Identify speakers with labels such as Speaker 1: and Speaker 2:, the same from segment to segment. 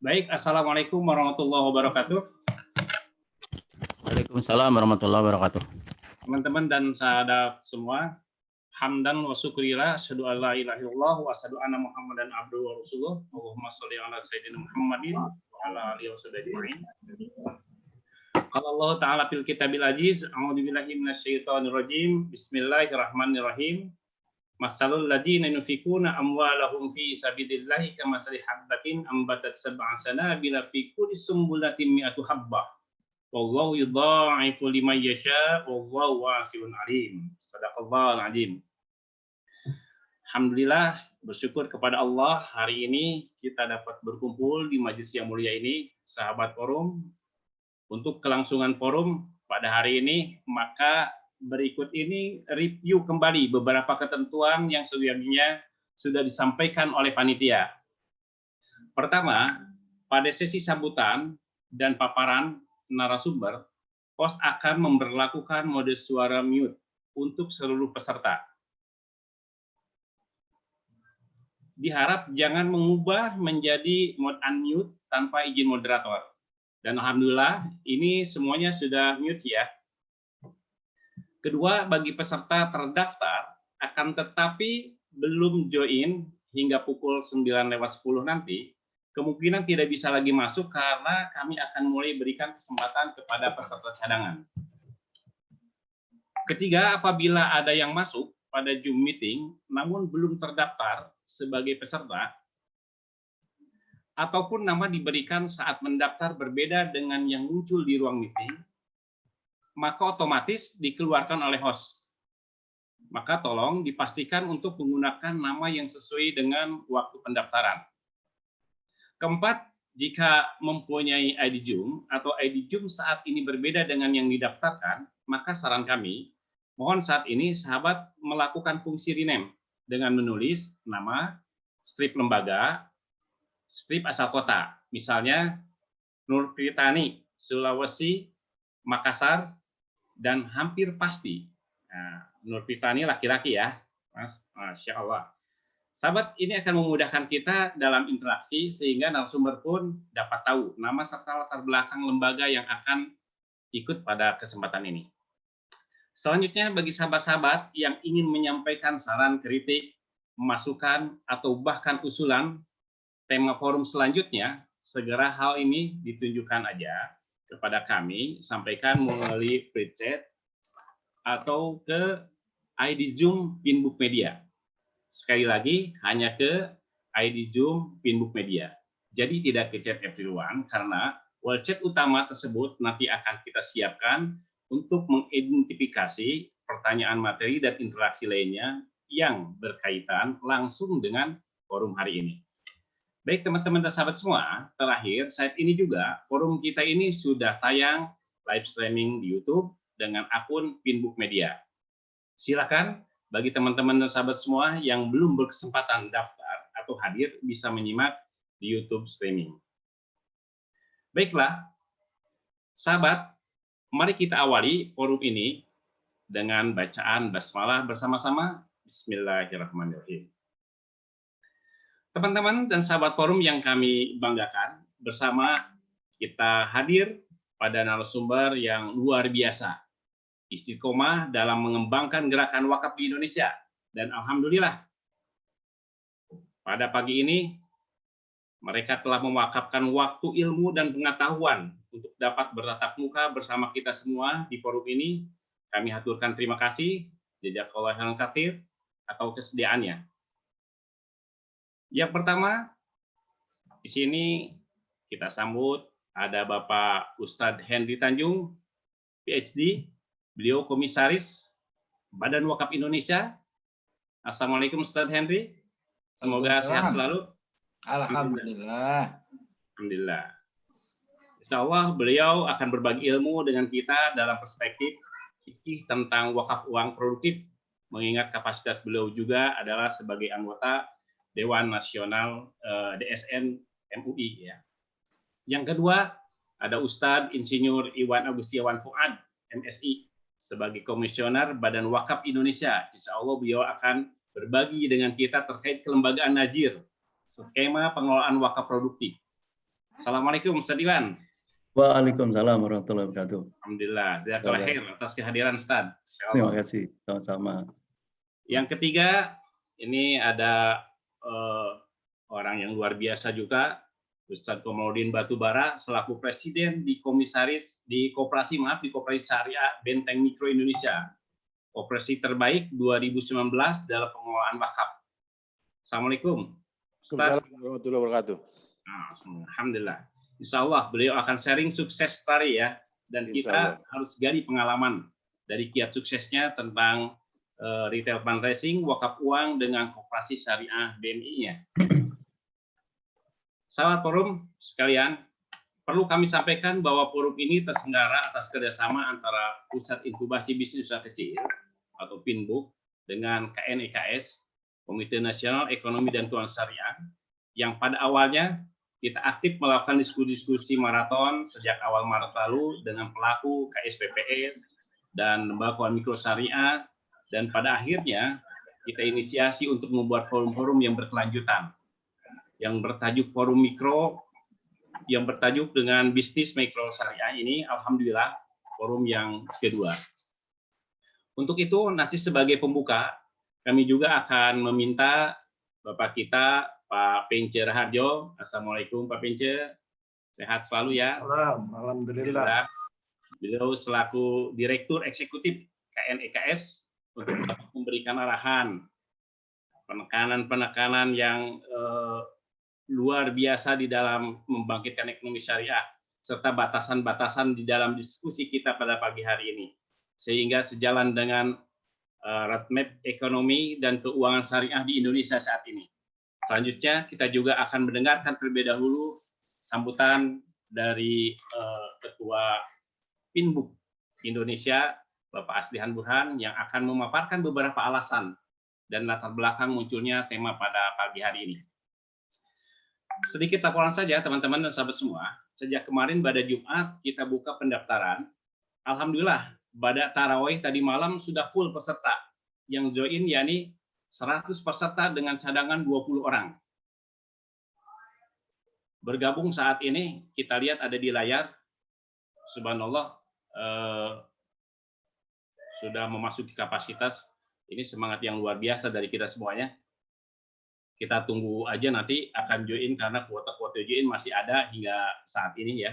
Speaker 1: Baik, Assalamualaikum warahmatullahi wabarakatuh.
Speaker 2: Waalaikumsalam warahmatullahi wabarakatuh.
Speaker 1: Teman-teman dan sahabat semua, hamdan wa syukurillah, asyhadu an la ilaha illallah wa asyhadu anna Muhammadan abduhu wa rasuluh. Allahumma sholli ala sayyidina Muhammadin wa ala alihi wasallam. Qala Allah Ta'ala fil kitabil aziz, a'udzu billahi minasyaitonir rajim. Bismillahirrahmanirrahim. Masalul ladzina yunfikuna amwalahum fi sabilillahi kamathali habbatin ambatat sab'a sanabila fi kulli sumbulatin mi'atu habbah. Wallahu yudha'ifu liman yasha' wallahu wasi'un alim. Shadaqallahul azim. Alhamdulillah, bersyukur kepada Allah, hari ini kita dapat berkumpul di majelis yang mulia ini, sahabat forum. Untuk kelangsungan forum pada hari ini, maka berikut ini review kembali beberapa ketentuan yang sebelumnya sudah disampaikan oleh panitia. Pertama, pada sesi sambutan dan paparan narasumber, host akan memberlakukan mode suara mute untuk seluruh peserta. Diharap jangan mengubah menjadi mode unmute tanpa izin moderator. Dan alhamdulillah ini semuanya sudah mute ya. Kedua, bagi peserta terdaftar akan tetapi belum join hingga pukul 9:10 nanti, kemungkinan tidak bisa lagi masuk karena kami akan mulai berikan kesempatan kepada peserta cadangan. Ketiga, apabila ada yang masuk pada Zoom meeting namun belum terdaftar sebagai peserta, ataupun nama diberikan saat mendaftar berbeda dengan yang muncul di ruang meeting, maka otomatis dikeluarkan oleh host. Maka tolong dipastikan untuk menggunakan nama yang sesuai dengan waktu pendaftaran. Keempat, jika mempunyai ID Zoom atau ID Zoom saat ini berbeda dengan yang didaftarkan, maka saran kami, mohon saat ini sahabat melakukan fungsi rename dengan menulis nama, strip lembaga, strip asal kota, misalnya Nur Pritani, Sulawesi, Makassar, dan hampir pasti. Nah, Nur Pritani laki-laki ya, Mas, Masya Allah. Sahabat, ini akan memudahkan kita dalam interaksi sehingga narasumber pun dapat tahu nama serta latar belakang lembaga yang akan ikut pada kesempatan ini. Selanjutnya, bagi sahabat-sahabat yang ingin menyampaikan saran, kritik, masukan, atau bahkan usulan tema forum selanjutnya, segera hal ini ditunjukkan aja kepada kami, sampaikan melalui free chat atau ke ID Zoom Pinbook Media. Sekali lagi, hanya ke ID Zoom Pinbook Media. Jadi tidak ke chat everyone, karena wall chat utama tersebut nanti akan kita siapkan untuk mengidentifikasi pertanyaan materi dan interaksi lainnya yang berkaitan langsung dengan forum hari ini. Baik teman-teman dan sahabat semua, terakhir saat ini juga forum kita ini sudah tayang live streaming di YouTube dengan akun Pinbook Media. Silakan bagi teman-teman dan sahabat semua yang belum berkesempatan daftar atau hadir bisa menyimak di YouTube streaming. Baiklah, sahabat, mari kita awali forum ini dengan bacaan basmalah bersama-sama. Bismillahirrahmanirrahim. Teman-teman dan sahabat forum yang kami banggakan, bersama kita hadir pada narasumber yang luar biasa, istiqomah dalam mengembangkan gerakan wakaf di Indonesia. Dan alhamdulillah, pada pagi ini, mereka telah mewakafkan waktu, ilmu, dan pengetahuan untuk dapat bertatap muka bersama kita semua di forum ini. Kami haturkan terima kasih, jazakallahu khairan katsir, atau kesediaannya. Yang pertama, di sini kita sambut ada Bapak Ustadz Henry Tanjung, PhD, beliau Komisaris Badan Wakaf Indonesia. Assalamualaikum Ustadz Henry, semoga sehat selalu.
Speaker 3: Alhamdulillah.
Speaker 1: Alhamdulillah. Insya Allah beliau akan berbagi ilmu dengan kita dalam perspektif fikih tentang wakaf uang produktif, mengingat kapasitas beliau juga adalah sebagai anggota Dewan Nasional DSN MUI ya. Yang kedua ada Ustadz Insinyur Iwan Agustiawan Fuad MSI sebagai Komisioner Badan Wakaf Indonesia. Insya Allah beliau akan berbagi dengan kita terkait kelembagaan Najir, skema pengelolaan wakaf produktif. Assalamualaikum Ustaz Iwan.
Speaker 2: Waalaikumsalam warahmatullahi wabarakatuh.
Speaker 1: Alhamdulillah, jazakallah khair atas kehadiran Ustaz.
Speaker 2: Terima kasih, sama-sama.
Speaker 1: Yang ketiga, ini ada orang yang luar biasa juga, Ustadz Komarudin Batubara selaku Presiden di Koperasi Syariah Benteng Mikro Indonesia. Koperasi terbaik 2019 dalam pengelolaan wakaf. Assalamualaikum.
Speaker 4: Assalamualaikum warahmatullahi wabarakatuh.
Speaker 1: Alhamdulillah. Insya Allah beliau akan sharing sukses story ya. Dan kita harus gali pengalaman dari kiat suksesnya tentang retail fundraising, wakaf uang dengan koperasi syariah BMI-nya. Sahabat forum sekalian, perlu kami sampaikan bahwa forum ini terselenggara atas kerjasama antara Pusat Inkubasi Bisnis Usaha Kecil atau PINBUK dengan KNEKS, Komite Nasional Ekonomi dan Keuangan Syariah, yang pada awalnya kita aktif melakukan diskusi maraton sejak awal Maret lalu dengan pelaku KSPPS dan lembaga mikro syariah, dan pada akhirnya kita inisiasi untuk membuat forum-forum yang berkelanjutan yang bertajuk forum mikro, yang bertajuk dengan bisnis mikro syariah ini. Alhamdulillah forum yang kedua. Untuk itu nanti sebagai pembuka kami juga akan meminta Bapak kita Pak Pence Raharjo. Assalamualaikum Pak Pence, sehat selalu ya.
Speaker 5: Alhamdulillah.
Speaker 1: Beliau selaku Direktur Eksekutif KNEKS untuk memberikan arahan, penekanan yang luar biasa di dalam membangkitkan ekonomi syariah, serta batasan-batasan di dalam diskusi kita pada pagi hari ini. Sehingga sejalan dengan roadmap ekonomi dan keuangan syariah di Indonesia saat ini. Selanjutnya kita juga akan mendengarkan terlebih dahulu sambutan dari Ketua PINBUK Indonesia, Bapak Aslihan Burhan, yang akan memaparkan beberapa alasan dan latar belakang munculnya tema pada pagi hari ini. Sedikit laporan saja teman-teman dan sahabat semua, sejak kemarin pada Jumat kita buka pendaftaran. Alhamdulillah, pada tarawih tadi malam sudah full peserta yang join, yakni 100 peserta dengan cadangan 20 orang. Bergabung saat ini, kita lihat ada di layar, subhanallah, sudah memasuki kapasitas. Ini semangat yang luar biasa dari kita semuanya. Kita tunggu aja nanti akan join, karena kuota-kuota join masih ada hingga saat ini ya.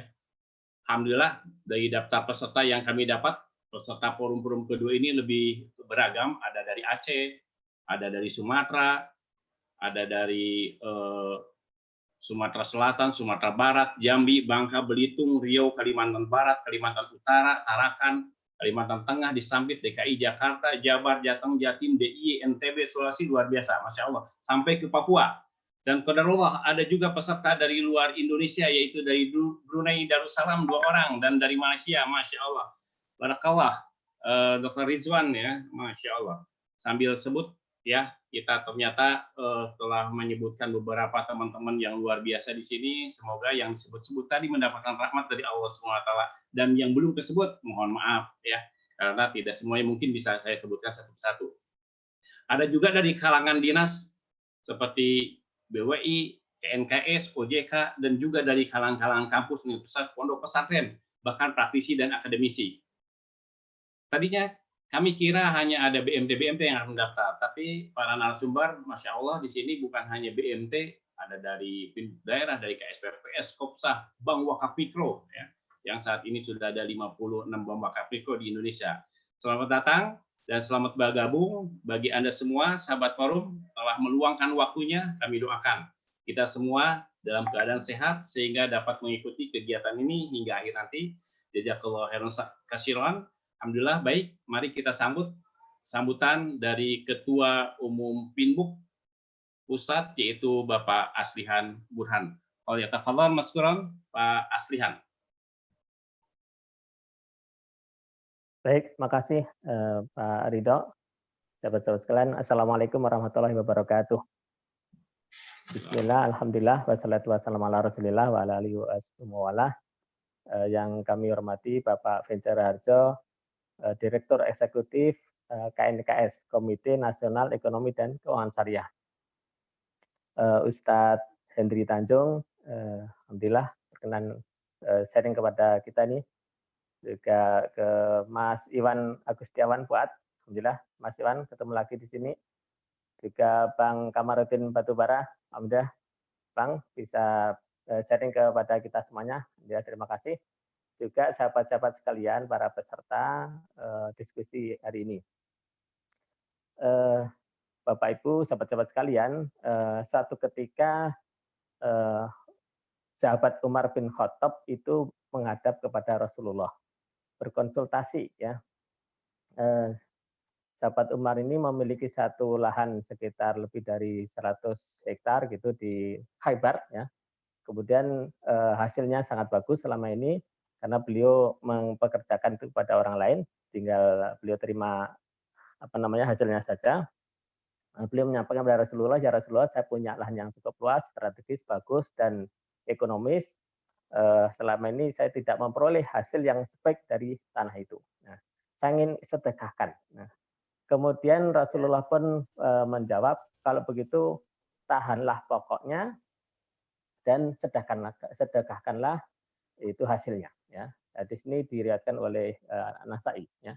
Speaker 1: Alhamdulillah, dari daftar peserta yang kami dapat, peserta forum-forum kedua ini lebih beragam, ada dari Aceh, ada dari Sumatera, ada dari Sumatera Selatan, Sumatera Barat, Jambi, Bangka, Belitung, Riau, Kalimantan Barat, Kalimantan Utara, Tarakan, Kalimantan Tengah, di Sampit, DKI Jakarta, Jabar, Jateng, Jatim, DIY, NTB, Sulawesi, luar biasa, Masya Allah, sampai ke Papua. Dan qadarullah ada juga peserta dari luar Indonesia, yaitu dari Brunei Darussalam 2 orang, dan dari Malaysia, Masya Allah. Barakallah, Dr. Rizwan ya, Masya Allah. Sambil sebut ya, kita ternyata telah menyebutkan beberapa teman-teman yang luar biasa di sini. Semoga yang disebut-sebut tadi mendapatkan rahmat dari Allah SWT, dan yang belum tersebut mohon maaf ya, karena tidak semuanya mungkin bisa saya sebutkan satu persatu. Ada juga dari kalangan dinas seperti BWI, KNKS, OJK, dan juga dari kalangan kampus, universitas, pondok pesantren, bahkan praktisi dan akademisi. Tadinya kami kira hanya ada BMT yang akan mendaftar, tapi para narasumber, Masya Allah, di sini bukan hanya BMT, ada dari daerah, dari KSPPS, Kopsah, Bank Wakaf Mikro, ya, yang saat ini sudah ada 56 Bank Wakaf Mikro di Indonesia. Selamat datang dan selamat bergabung bagi Anda semua, sahabat forum, telah meluangkan waktunya, kami doakan kita semua dalam keadaan sehat, sehingga dapat mengikuti kegiatan ini hingga akhir nanti. Jazakallahu khairan katsiran. Alhamdulillah, baik, mari kita sambutan dari Ketua Umum PINBUK Pusat, yaitu Bapak Aslihan Burhan. Tafadhol maskuron, Pak Aslihan.
Speaker 5: Baik, makasih Pak Ridho. Sahabat-sahabat sekalian, Assalamualaikum warahmatullahi wabarakatuh. Bismillah, Alhamdulillah, wassalatu wassalamu ala Rasulillah wa ala alihi wa ala. Yang kami hormati Bapak Pence Raharjo, Direktur Eksekutif KNKS, Komite Nasional Ekonomi dan Keuangan Syariah. Ustadz Hendri Tanjung, alhamdulillah berkenan sharing kepada kita nih, juga ke Mas Iwan Agustiawan Fuad. Alhamdulillah Mas Iwan ketemu lagi di sini. Juga Bang Kamarudin Batubara, alhamdulillah Bang bisa sharing kepada kita semuanya. Ya, terima kasih. Juga sahabat-sahabat sekalian, para peserta diskusi hari ini. Bapak Ibu, sahabat-sahabat sekalian, suatu ketika sahabat Umar bin Khattab itu menghadap kepada Rasulullah, berkonsultasi ya. Sahabat Umar ini memiliki satu lahan sekitar lebih dari 100 hektar gitu di Khaybar ya. Kemudian hasilnya sangat bagus selama ini karena beliau mempekerjakan itu kepada orang lain, tinggal beliau terima hasilnya saja. Beliau menyampaikan kepada Rasulullah, ya Rasulullah, saya punya lahan yang cukup luas, strategis, bagus dan ekonomis. Selama ini saya tidak memperoleh hasil yang sebaik dari tanah itu. Nah, saya ingin sedekahkan. Nah, kemudian Rasulullah pun menjawab, kalau begitu tahanlah pokoknya dan sedekahkanlah itu hasilnya. Ya. Hadis ini diriwayatkan oleh Nasai. Ya.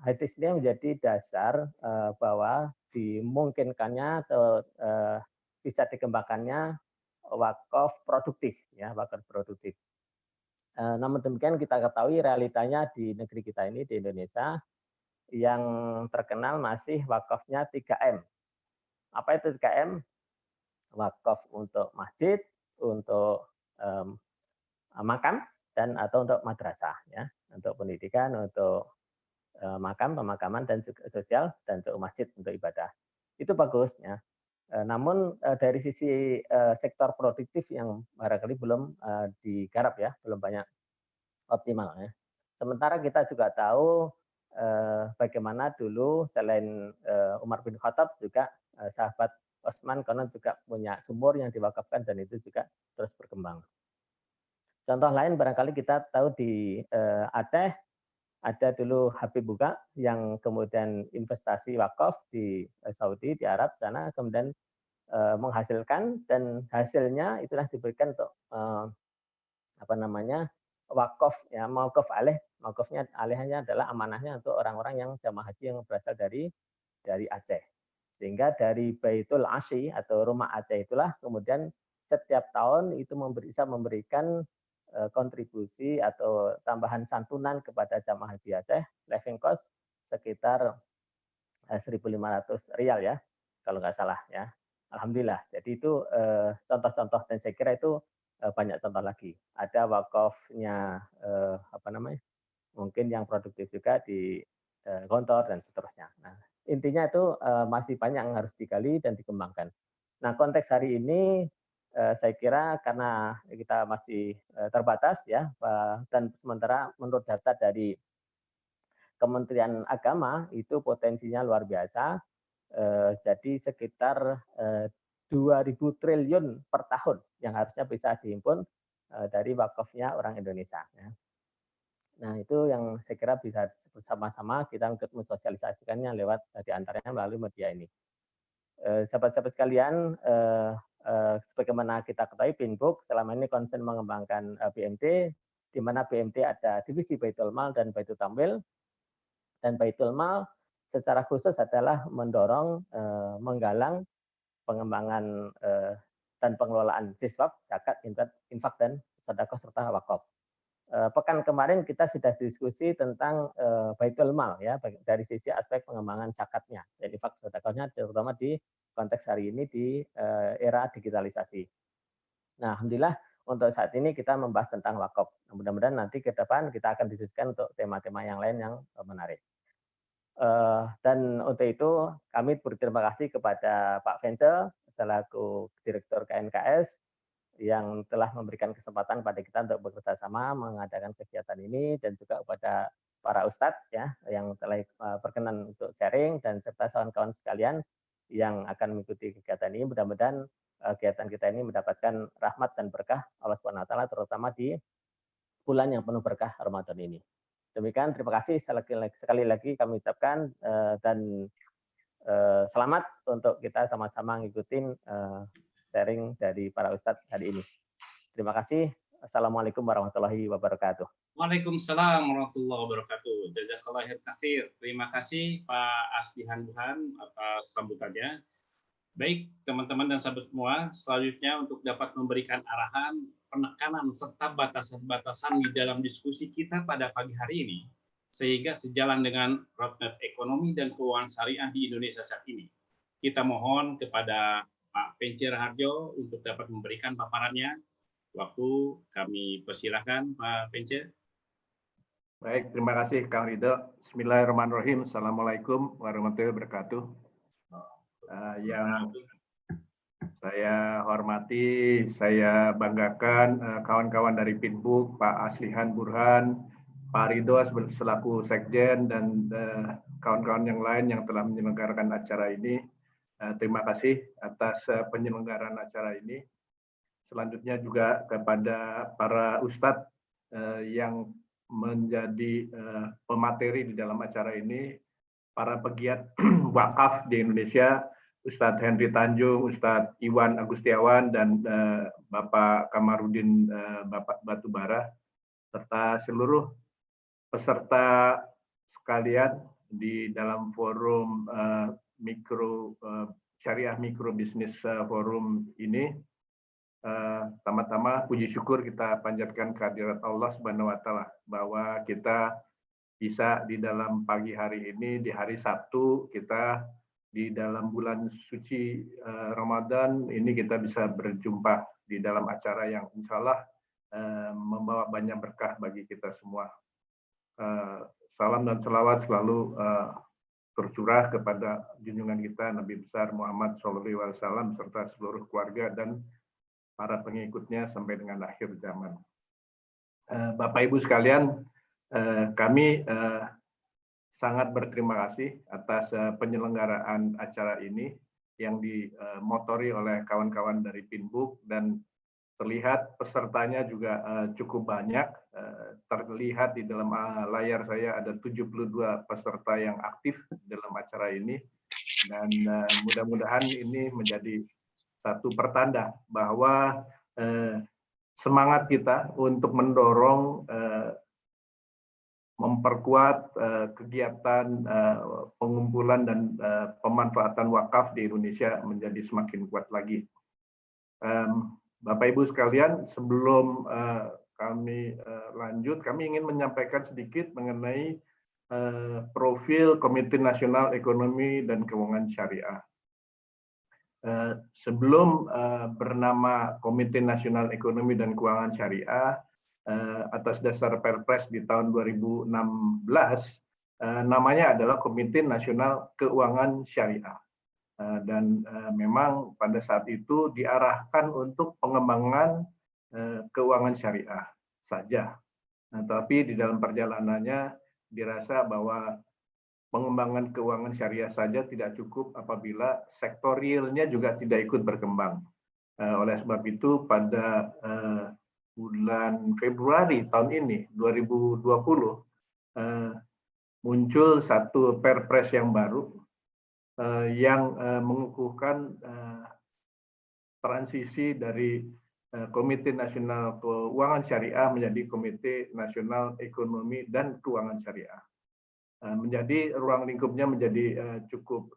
Speaker 5: Hadis ini menjadi dasar bahwa dimungkinkannya atau bisa dikembangkannya wakaf produktif, ya, wakaf produktif. Namun demikian kita ketahui realitanya di negeri kita ini di Indonesia yang terkenal masih wakafnya 3M. Apa itu 3M? Wakaf untuk masjid, untuk makam, dan atau untuk madrasah, ya, untuk pendidikan, untuk makam, pemakaman, dan juga sosial, dan untuk masjid untuk ibadah. Itu bagus, ya. Namun dari sisi sektor produktif yang barangkali belum digarap ya, belum banyak optimal ya. Sementara kita juga tahu bagaimana dulu selain Umar bin Khattab juga sahabat Utsman konon juga punya sumur yang diwakafkan dan itu juga terus berkembang. Contoh lain barangkali kita tahu di Aceh ada dulu Habib Buka yang kemudian investasi wakaf di Saudi, di Arab sana, kemudian menghasilkan dan hasilnya itulah diberikan untuk wakaf ya, mauquf alaih. Mauqufnya alaihnya adalah amanahnya untuk orang-orang yang jamaah haji yang berasal dari Aceh. Sehingga dari Baitul Asy atau rumah Aceh itulah kemudian setiap tahun itu bisa memberikan kontribusi atau tambahan santunan kepada jamaah haji Aceh, living cost sekitar 1.500 rial ya, kalau nggak salah ya. Alhamdulillah. Jadi itu contoh-contoh dan saya kira itu banyak contoh lagi. Ada wakafnya mungkin yang produktif juga di Gontor dan seterusnya. Nah, intinya itu masih banyak yang harus digali dan dikembangkan. Nah, konteks hari ini saya kira karena kita masih terbatas ya, dan sementara menurut data dari Kementerian Agama itu potensinya luar biasa. Jadi sekitar 2.000 triliun per tahun yang harusnya bisa dihimpun dari wakafnya orang Indonesia. Ya. Nah itu yang saya kira bisa bersama-sama kita untuk mensosialisasikannya lewat di antaranya melalui media ini. Sahabat-sahabat sekalian, sebagaimana kita ketahui Pinbook selama ini konsen mengembangkan BMT, di mana BMT ada divisi Baitul Mal dan Baitul Tamwil, dan Baitul Mal secara khusus adalah mendorong, menggalang pengembangan dan pengelolaan siswaf, zakat, infak, dan sedekah serta wakaf. Pekan kemarin kita sudah diskusi tentang Baitul Mal ya, dari sisi aspek pengembangan zakatnya dan infak sedekahnya, terutama di konteks hari ini di era digitalisasi. Nah, alhamdulillah untuk saat ini kita membahas tentang wakaf. Mudah-mudahan nanti ke depan kita akan diskusikan untuk tema-tema yang lain yang menarik. Dan untuk itu kami berterima kasih kepada Pak Vencel selaku Direktur KNKS yang telah memberikan kesempatan pada kita untuk bekerja sama mengadakan kegiatan ini, dan juga kepada para ustadz ya yang telah berkenan untuk sharing, dan serta kawan-kawan sekalian yang akan mengikuti kegiatan ini. Mudah-mudahan kegiatan kita ini mendapatkan rahmat dan berkah Allah Subhanahu wa taala, terutama di bulan yang penuh berkah Ramadan ini. Demikian, terima kasih sekali lagi kami ucapkan, dan selamat untuk kita sama-sama ngikutin sharing dari para ustadz hari ini. Terima kasih. Assalamualaikum warahmatullahi wabarakatuh.
Speaker 1: Waalaikumsalam warahmatullahi wabarakatuh. Jazakallah khair. Terima kasih Pak Aslihan Burhan atas sambutannya. Baik, teman-teman dan sahabat semua, selanjutnya untuk dapat memberikan arahan, penekanan, serta batasan-batasan di dalam diskusi kita pada pagi hari ini, sehingga sejalan dengan roadmap ekonomi dan keuangan syariah di Indonesia saat ini. Kita mohon kepada Pak Pence Raharjo untuk dapat memberikan paparannya. Waktu kami persilahkan Pak Pence.
Speaker 6: Baik, terima kasih Kang Ridho. Bismillahirrahmanirrahim. Assalamualaikum warahmatullahi wabarakatuh. Yang saya hormati, saya banggakan kawan-kawan dari Pinbuk, Pak Aslihan Burhan, Pak Ridho selaku Sekjen, dan kawan-kawan yang lain yang telah menyelenggarakan acara ini. Terima kasih atas penyelenggaraan acara ini. Selanjutnya juga kepada para ustadz yang menjadi pemateri di dalam acara ini, para pegiat wakaf di Indonesia, Ustadz Henry Tanjung, Ustadz Iwan Agustiawan, dan Bapak Kamarudin Bapak Batubara, serta seluruh peserta sekalian di dalam forum Syariah Mikro Bisnis Forum ini. Tama-tama puji syukur kita panjatkan kehadirat Allah Subhanahu wa Ta'ala bahwa kita bisa di dalam pagi hari ini, di hari Sabtu, kita di dalam bulan suci Ramadan ini kita bisa berjumpa di dalam acara yang insya Allah membawa banyak berkah bagi kita semua. Salam dan selawat selalu tercurah kepada junjungan kita Nabi besar Muhammad SAW serta seluruh keluarga dan para pengikutnya sampai dengan akhir zaman. Bapak Ibu sekalian, kami sangat berterima kasih atas penyelenggaraan acara ini yang dimotori oleh kawan-kawan dari Pinbuk, dan terlihat pesertanya juga cukup banyak. Terlihat di dalam layar saya ada 72 peserta yang aktif dalam acara ini, dan mudah-mudahan ini menjadi satu pertanda bahwa semangat kita untuk mendorong memperkuat kegiatan pengumpulan dan pemanfaatan wakaf di Indonesia menjadi semakin kuat lagi. Bapak Ibu sekalian, sebelum kami lanjut, kami ingin menyampaikan sedikit mengenai profil Komite Nasional Ekonomi dan Keuangan Syariah. Sebelum bernama Komite Nasional Ekonomi dan Keuangan Syariah, atas dasar Perpres di tahun 2016, namanya adalah Komite Nasional Keuangan Syariah. Dan memang pada saat itu diarahkan untuk pengembangan keuangan syariah saja. Tapi di dalam perjalanannya dirasa bahwa pengembangan keuangan syariah saja tidak cukup apabila sektor realnya juga tidak ikut berkembang. Oleh sebab itu pada bulan Februari tahun ini, 2020, muncul satu Perpres yang baru yang mengukuhkan transisi dari Komite Nasional Keuangan Syariah menjadi Komite Nasional Ekonomi dan Keuangan Syariah. Menjadi ruang lingkupnya menjadi cukup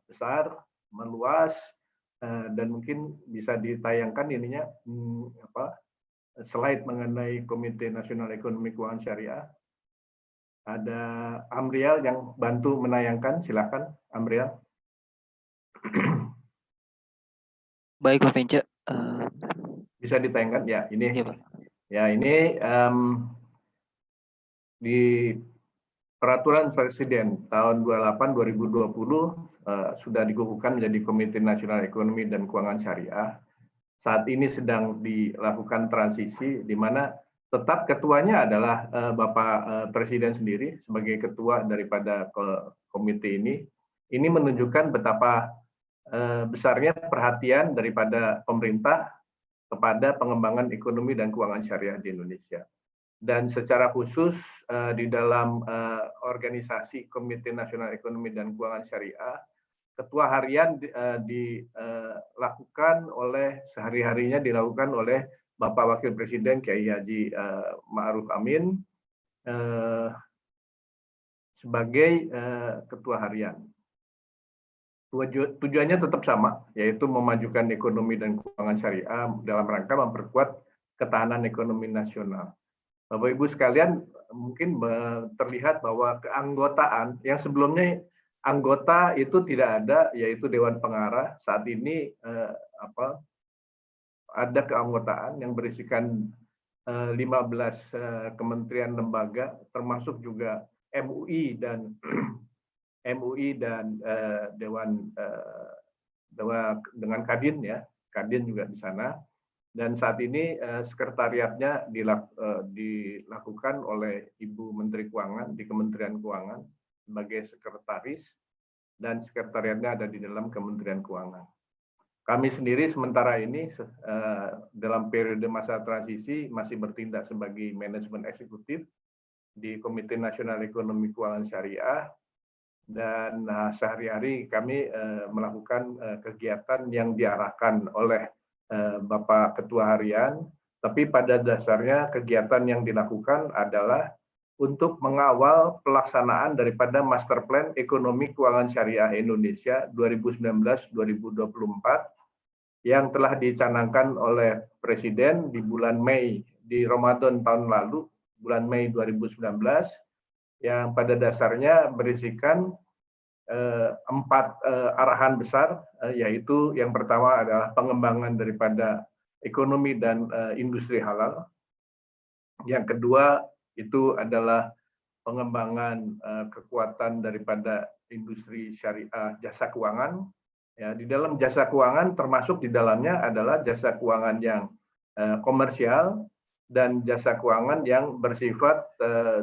Speaker 6: besar, meluas, dan mungkin bisa ditayangkan ininya slide mengenai Komite Nasional Ekonomi Keuangan Syariah. Ada Amrial yang bantu menayangkan, silakan Amrial.
Speaker 7: Baik Pak Pence.
Speaker 6: Bisa ditayangkan ya, ini.
Speaker 7: Iya, Pak.
Speaker 6: Ya, ini di Peraturan Presiden tahun 28/2020 sudah dikukuhkan menjadi Komite Nasional Ekonomi dan Keuangan Syariah. Saat ini sedang dilakukan transisi, di mana tetap ketuanya adalah Bapak Presiden sendiri sebagai ketua daripada komite ini. Ini menunjukkan betapa besarnya perhatian daripada pemerintah kepada pengembangan ekonomi dan keuangan syariah di Indonesia. Dan secara khusus di dalam organisasi Komite Nasional Ekonomi dan Keuangan Syariah, ketua harian dilakukan oleh sehari-harinya dilakukan oleh Bapak Wakil Presiden Kiai Haji Ma'ruf Amin sebagai Ketua Harian. Tujuannya tetap sama, yaitu memajukan ekonomi dan keuangan syariah dalam rangka memperkuat ketahanan ekonomi nasional. Bapak Ibu sekalian, mungkin terlihat bahwa keanggotaan yang sebelumnya anggota itu tidak ada, yaitu Dewan Pengarah. Saat ini ada keanggotaan yang berisikan 15 kementerian lembaga, termasuk juga MUI dan Dewan dengan Kadin ya, Kadin juga di sana. Dan saat ini sekretariatnya dilakukan oleh Ibu Menteri Keuangan di Kementerian Keuangan sebagai sekretaris, dan sekretariatnya ada di dalam Kementerian Keuangan. Kami sendiri sementara ini dalam periode masa transisi masih bertindak sebagai manajemen eksekutif di Komite Nasional Ekonomi Keuangan Syariah, dan sehari-hari kami melakukan kegiatan yang diarahkan oleh Bapak Ketua Harian, tapi pada dasarnya kegiatan yang dilakukan adalah untuk mengawal pelaksanaan daripada Master Plan Ekonomi Keuangan Syariah Indonesia 2019-2024 yang telah dicanangkan oleh Presiden di bulan Mei, di Ramadan tahun lalu, bulan Mei 2019, yang pada dasarnya berisikan 4 arahan besar, yaitu yang pertama adalah pengembangan daripada ekonomi dan industri halal. Yang kedua itu adalah pengembangan kekuatan daripada industri syariah jasa keuangan. Ya, di dalam jasa keuangan termasuk di dalamnya adalah jasa keuangan yang komersial dan jasa keuangan yang bersifat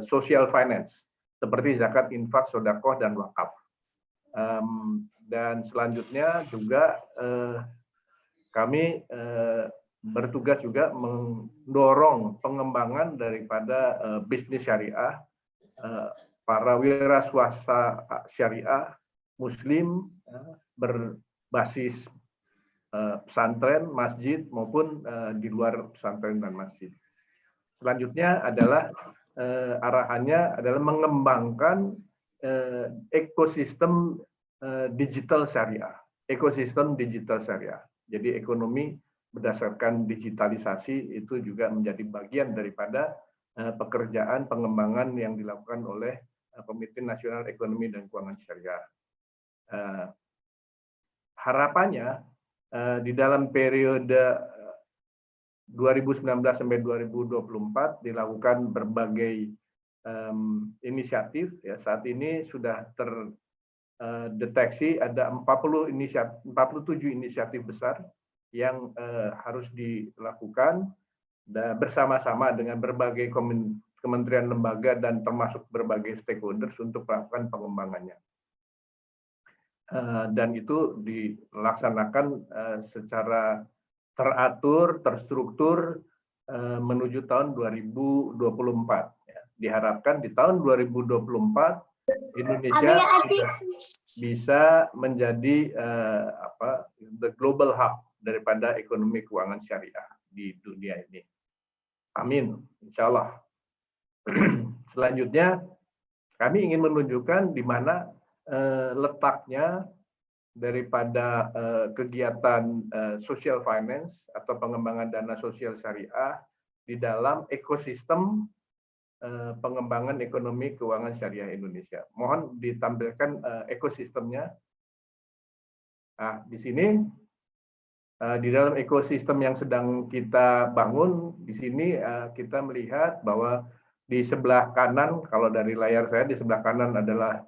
Speaker 6: social finance seperti zakat, infak, sedekah, dan wakaf. Dan selanjutnya juga kami bertugas juga mendorong pengembangan daripada bisnis syariah, para wira swasta syariah Muslim berbasis pesantren, masjid maupun di luar pesantren dan masjid. Selanjutnya adalah arahannya adalah mengembangkan ekosistem digital syariah, ekosistem digital syariah. Jadi ekonomi berdasarkan digitalisasi itu juga menjadi bagian daripada pekerjaan pengembangan yang dilakukan oleh Komite Nasional Ekonomi dan Keuangan Syariah. Harapannya di dalam periode 2019 sampai 2024 dilakukan berbagai inisiatif. Ya, saat ini sudah terdeteksi ada 47 inisiatif besar yang harus dilakukan bersama-sama dengan berbagai kementerian lembaga dan termasuk berbagai stakeholders untuk melakukan pengembangannya. Dan itu dilaksanakan secara teratur, terstruktur menuju tahun 2024. Ya, diharapkan di tahun 2024 Indonesia sudah bisa menjadi the global hub daripada ekonomi keuangan syariah di dunia ini. Amin, insya Allah. Selanjutnya, kami ingin menunjukkan di mana letaknya daripada kegiatan social finance atau pengembangan dana sosial syariah di dalam ekosistem pengembangan ekonomi keuangan syariah Indonesia. Mohon ditampilkan ekosistemnya. Nah, di sini di dalam ekosistem yang sedang kita bangun, di sini kita melihat bahwa di sebelah kanan, kalau dari layar saya di sebelah kanan adalah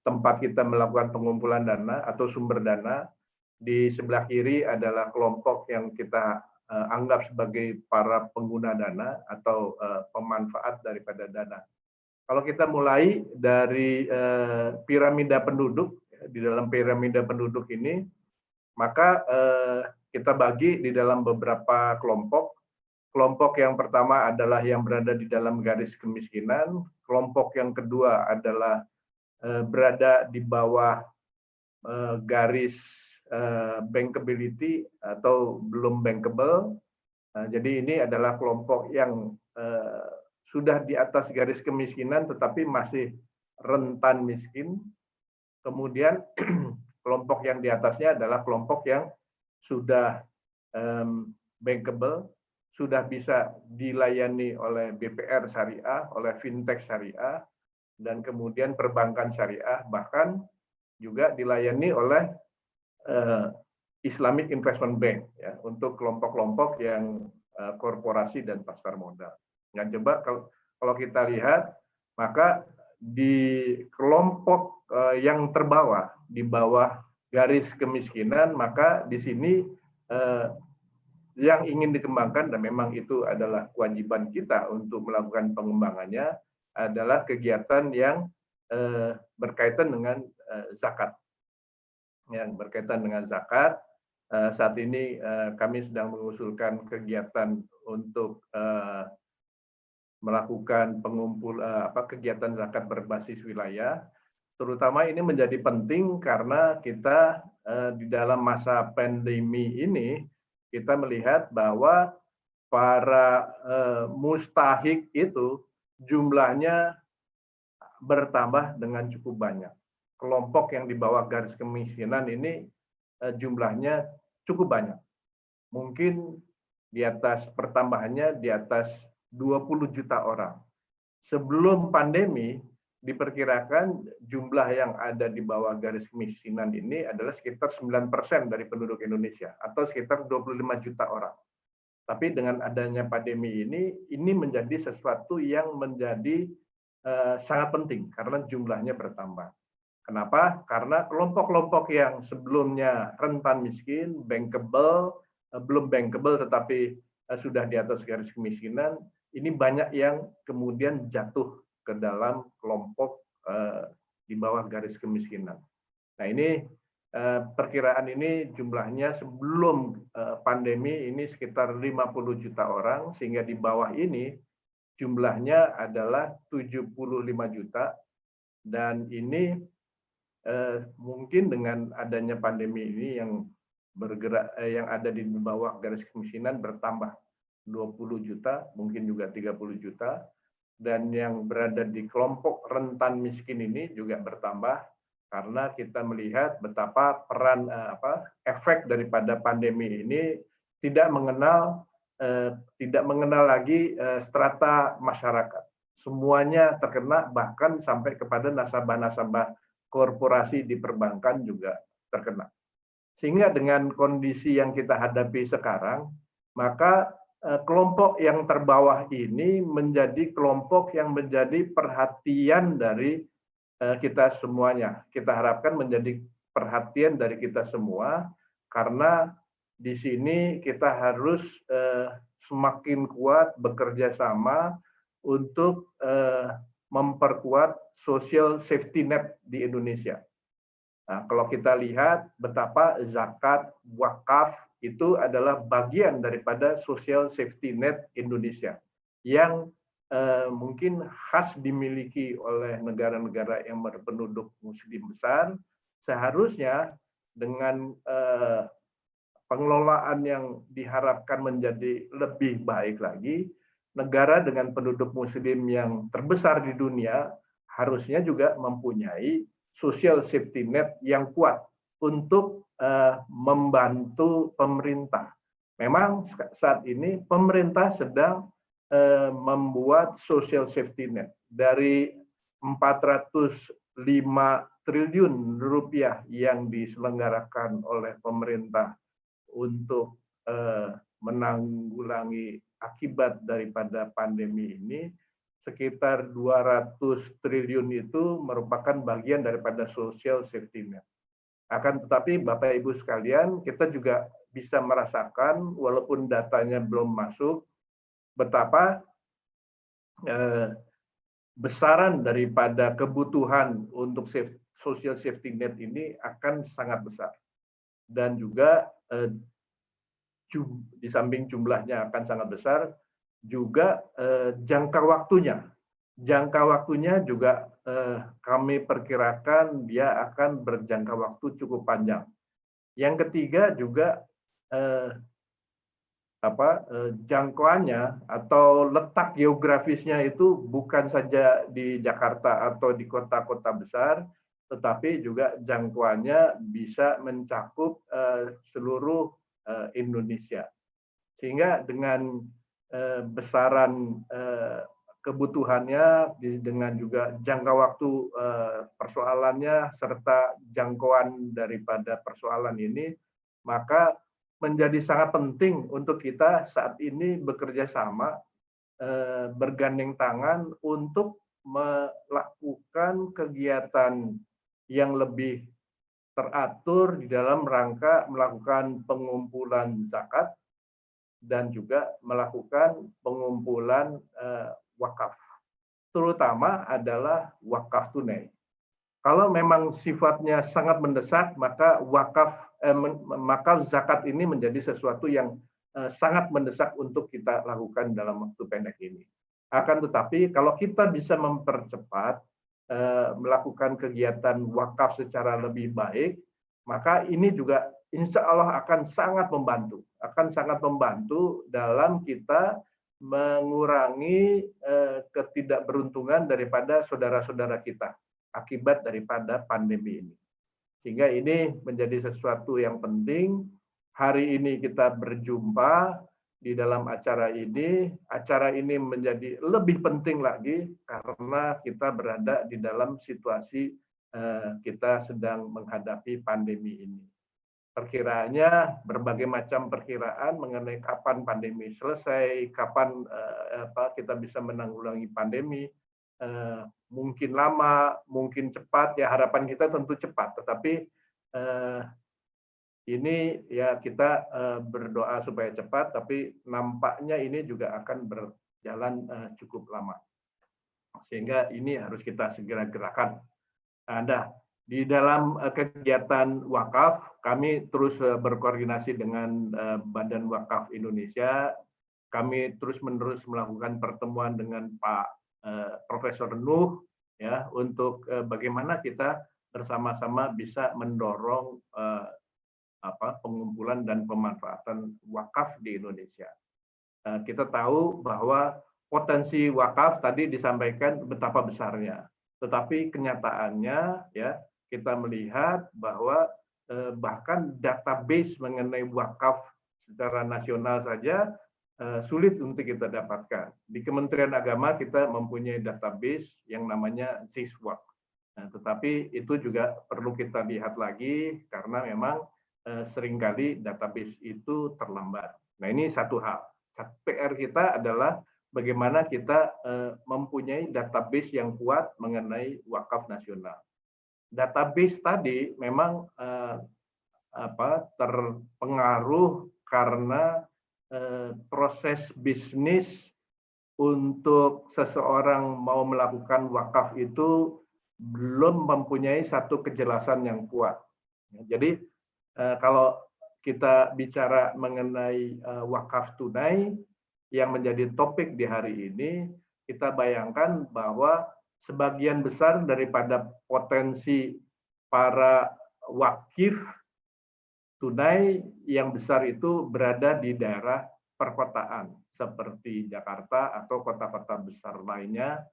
Speaker 6: tempat kita melakukan pengumpulan dana atau sumber dana. Di sebelah kiri adalah kelompok yang kita anggap sebagai para pengguna dana atau pemanfaat daripada dana. Kalau kita mulai dari piramida penduduk, di dalam piramida penduduk ini, maka kita bagi di dalam beberapa kelompok. Kelompok yang pertama adalah yang berada di dalam garis kemiskinan. Kelompok yang kedua adalah berada di bawah garis bankability atau belum bankable. Jadi ini adalah kelompok yang sudah di atas garis kemiskinan tetapi masih rentan miskin. Kemudian kelompok yang di atasnya adalah kelompok yang sudah bankable, sudah bisa dilayani oleh BPR syariah, oleh fintech syariah, dan kemudian perbankan syariah, bahkan juga dilayani oleh Islamic Investment Bank ya, untuk kelompok-kelompok yang korporasi dan pasar modal. Nah, coba kalau kita lihat, maka di kelompok yang terbawah, di bawah garis kemiskinan, maka di sini yang ingin dikembangkan, dan memang itu adalah kewajiban kita untuk melakukan pengembangannya, adalah kegiatan yang berkaitan dengan zakat. Yang berkaitan dengan zakat, saat ini kami sedang mengusulkan kegiatan untuk melakukan kegiatan zakat berbasis wilayah. Terutama ini menjadi penting karena kita di dalam masa pandemi ini, kita melihat bahwa para mustahik itu jumlahnya bertambah dengan cukup banyak. Kelompok yang di bawah garis kemiskinan ini jumlahnya cukup banyak. Mungkin di atas pertambahannya di atas 20 juta orang. Sebelum pandemi, diperkirakan jumlah yang ada di bawah garis kemiskinan ini adalah sekitar 9% dari penduduk Indonesia, atau sekitar 25 juta orang. Tapi dengan adanya pandemi ini menjadi sesuatu yang menjadi sangat penting, karena jumlahnya bertambah. Kenapa? Karena kelompok-kelompok yang sebelumnya rentan miskin, bankable, belum bankable tetapi sudah di atas garis kemiskinan, ini banyak yang kemudian jatuh ke dalam kelompok di bawah garis kemiskinan. Nah, ini perkiraan ini jumlahnya sebelum pandemi ini sekitar 50 juta orang, sehingga di bawah ini jumlahnya adalah 75 juta, dan ini mungkin dengan adanya pandemi ini yang bergerak yang ada di bawah garis kemiskinan bertambah 20 juta, mungkin juga 30 juta, dan yang berada di kelompok rentan miskin ini juga bertambah, karena kita melihat betapa peran efek daripada pandemi ini tidak mengenal lagi strata masyarakat. Semuanya terkena, bahkan sampai kepada nasabah-nasabah korporasi di perbankan juga terkena. Sehingga dengan kondisi yang kita hadapi sekarang, maka kelompok yang terbawah ini menjadi kelompok yang menjadi perhatian dari kita semuanya. Kita harapkan menjadi perhatian dari kita semua, karena di sini kita harus semakin kuat bekerja sama untuk memperkuat social safety net di Indonesia. Nah, kalau kita lihat betapa zakat, wakaf itu adalah bagian daripada social safety net Indonesia yang mungkin khas dimiliki oleh negara-negara yang berpenduduk muslim besar. Seharusnya dengan pengelolaan yang diharapkan menjadi lebih baik lagi, negara dengan penduduk muslim yang terbesar di dunia harusnya juga mempunyai social safety net yang kuat untuk membantu pemerintah. Memang saat ini pemerintah sedang membuat social safety net dari 405 triliun rupiah yang diselenggarakan oleh pemerintah untuk menanggulangi akibat daripada pandemi ini. Sekitar 200 triliun itu merupakan bagian daripada social safety net. Akan tetapi Bapak Ibu sekalian, kita juga bisa merasakan, walaupun datanya belum masuk, betapa besaran daripada kebutuhan untuk social safety net ini akan sangat besar. Dan juga di samping jumlahnya akan sangat besar, juga jangka waktunya juga kami perkirakan dia akan berjangka waktu cukup panjang. Yang ketiga juga jangkauannya atau letak geografisnya itu bukan saja di Jakarta atau di kota-kota besar, tetapi juga jangkauannya bisa mencakup seluruh Indonesia. Sehingga dengan besaran kebutuhannya dengan juga jangka waktu persoalannya serta jangkauan daripada persoalan ini, maka menjadi sangat penting untuk kita saat ini bekerja sama, bergandeng tangan untuk melakukan kegiatan yang lebih teratur di dalam rangka melakukan pengumpulan zakat dan juga melakukan pengumpulan wakaf, terutama adalah wakaf tunai. Kalau memang sifatnya sangat mendesak, maka maka zakat ini menjadi sesuatu yang sangat mendesak untuk kita lakukan dalam waktu pendek ini. Akan tetapi kalau kita bisa mempercepat melakukan kegiatan wakaf secara lebih baik, maka ini juga insya Allah akan sangat membantu dalam kita mengurangi ketidakberuntungan daripada saudara-saudara kita akibat daripada pandemi ini. Sehingga ini menjadi sesuatu yang penting. Hari ini kita berjumpa di dalam acara ini. Acara ini menjadi lebih penting lagi karena kita berada di dalam situasi kita sedang menghadapi pandemi ini. Perkiraannya berbagai macam perkiraan mengenai kapan pandemi selesai, kapan kita bisa menanggulangi pandemi. Mungkin lama, mungkin cepat, ya harapan kita tentu cepat, tetapi ini ya kita berdoa supaya cepat, tapi nampaknya ini juga akan berjalan cukup lama. Sehingga ini harus kita segera gerakan. Nah, di dalam kegiatan wakaf, kami terus berkoordinasi dengan Badan Wakaf Indonesia. Kami terus-menerus melakukan pertemuan dengan Pak Profesor Nuh, ya, untuk bagaimana kita bersama-sama bisa mendorong pengumpulan dan pemanfaatan wakaf di Indonesia. Kita tahu bahwa potensi wakaf tadi disampaikan betapa besarnya, tetapi kenyataannya ya kita melihat bahwa bahkan database mengenai wakaf secara nasional saja sulit untuk kita dapatkan. Di Kementerian Agama kita mempunyai database yang namanya Ziswak. Nah, tetapi itu juga perlu kita lihat lagi karena memang seringkali database itu terlambat. Nah, ini satu hal. PR kita adalah bagaimana kita mempunyai database yang kuat mengenai wakaf nasional. Database tadi memang terpengaruh karena proses bisnis untuk seseorang mau melakukan wakaf itu belum mempunyai satu kejelasan yang kuat. Jadi kalau kita bicara mengenai wakaf tunai yang menjadi topik di hari ini, kita bayangkan bahwa sebagian besar daripada potensi para wakif tunai yang besar itu berada di daerah perkotaan seperti Jakarta atau kota-kota besar lainnya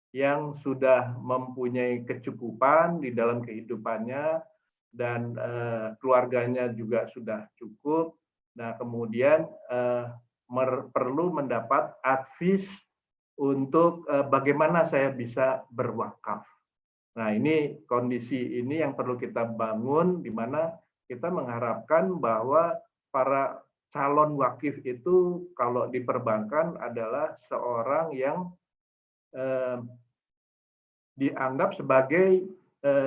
Speaker 6: yang sudah mempunyai kecukupan di dalam kehidupannya dan keluarganya juga sudah cukup. Nah, kemudian perlu mendapat advice untuk bagaimana saya bisa berwakaf. Nah, ini kondisi ini yang perlu kita bangun, di mana kita mengharapkan bahwa para calon wakif itu kalau di perbankan adalah seorang yang dianggap sebagai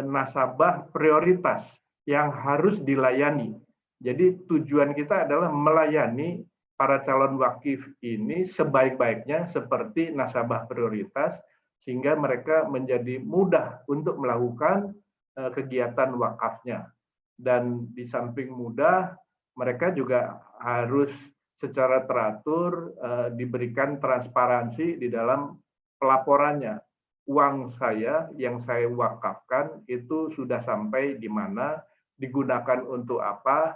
Speaker 6: nasabah prioritas yang harus dilayani. Jadi tujuan kita adalah melayani para calon wakif ini sebaik-baiknya seperti nasabah prioritas sehingga mereka menjadi mudah untuk melakukan kegiatan wakafnya. Dan di samping mudah, mereka juga harus secara teratur diberikan transparansi di dalam pelaporannya. Uang saya yang saya wakafkan itu sudah sampai di mana, digunakan untuk apa,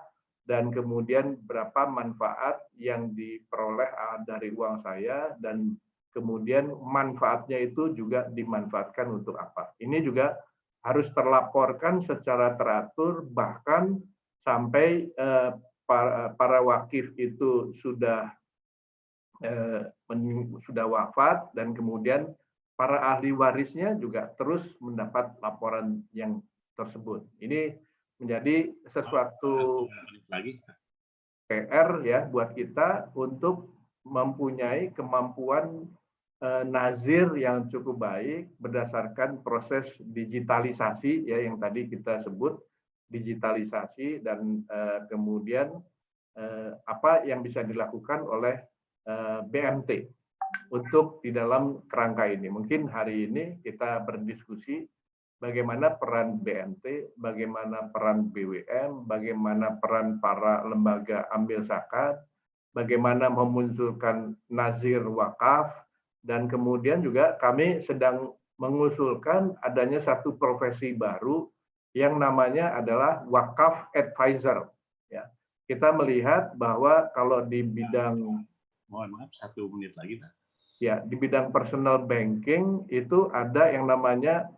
Speaker 6: dan kemudian berapa manfaat yang diperoleh dari uang saya, dan kemudian manfaatnya itu juga dimanfaatkan untuk apa. Ini juga harus terlaporkan secara teratur, bahkan sampai para wakif itu sudah wafat, dan kemudian para ahli warisnya juga terus mendapat laporan yang tersebut. Ini menjadi sesuatu PR ya buat kita untuk mempunyai kemampuan nazir yang cukup baik berdasarkan proses digitalisasi ya yang tadi kita sebut digitalisasi, dan kemudian apa yang bisa dilakukan oleh BMT untuk di dalam kerangka ini. Mungkin hari ini kita berdiskusi bagaimana peran BMT, bagaimana peran BWM, bagaimana peran para lembaga ambil zakat, bagaimana memunculkan nazir wakaf, dan kemudian juga kami sedang mengusulkan adanya satu profesi baru yang namanya adalah wakaf advisor. Ya, kita melihat bahwa kalau di bidang,
Speaker 1: mohon maaf 1 menit lagi, Pak.
Speaker 6: Ya, di bidang personal banking itu ada yang namanya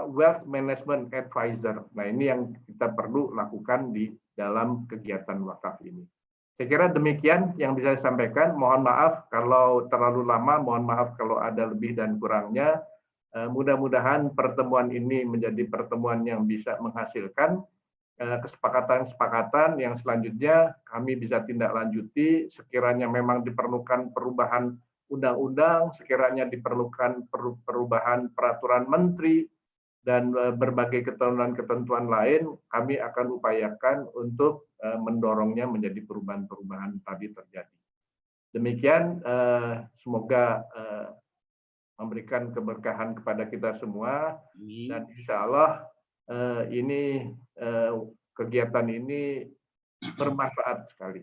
Speaker 6: wealth management advisor. Nah, ini yang kita perlu lakukan di dalam kegiatan wakaf ini. Saya kira demikian yang bisa saya sampaikan. Mohon maaf kalau terlalu lama, mohon maaf kalau ada lebih dan kurangnya. Mudah-mudahan pertemuan ini menjadi pertemuan yang bisa menghasilkan kesepakatan-kesepakatan yang selanjutnya kami bisa tindak lanjuti sekiranya memang diperlukan perubahan undang-undang, sekiranya diperlukan perubahan peraturan menteri, dan berbagai ketentuan-ketentuan lain, kami akan upayakan untuk mendorongnya menjadi perubahan-perubahan tadi terjadi. Demikian, semoga memberikan keberkahan kepada kita semua, dan insya Allah ini kegiatan ini bermanfaat sekali.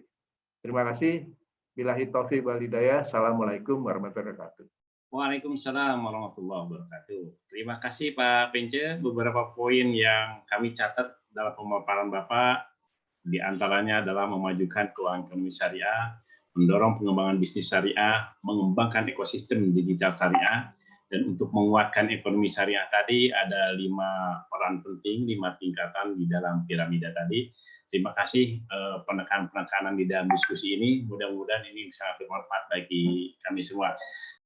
Speaker 6: Terima kasih. Billahi taufiq wal hidayah. Assalamualaikum warahmatullahi wabarakatuh.
Speaker 1: Waalaikumsalam warahmatullahi wabarakatuh. Terima kasih Pak Pence. Beberapa poin yang kami catat dalam pemaparan Bapak, di antaranya adalah memajukan keuangan ekonomi syariah, mendorong pengembangan bisnis syariah, mengembangkan ekosistem digital syariah, dan untuk menguatkan ekonomi syariah tadi ada 5 peran penting, 5 tingkatan di dalam piramida tadi. Terima kasih penekanan-penekanan di dalam diskusi ini. Mudah-mudahan ini sangat bermanfaat bagi kami semua.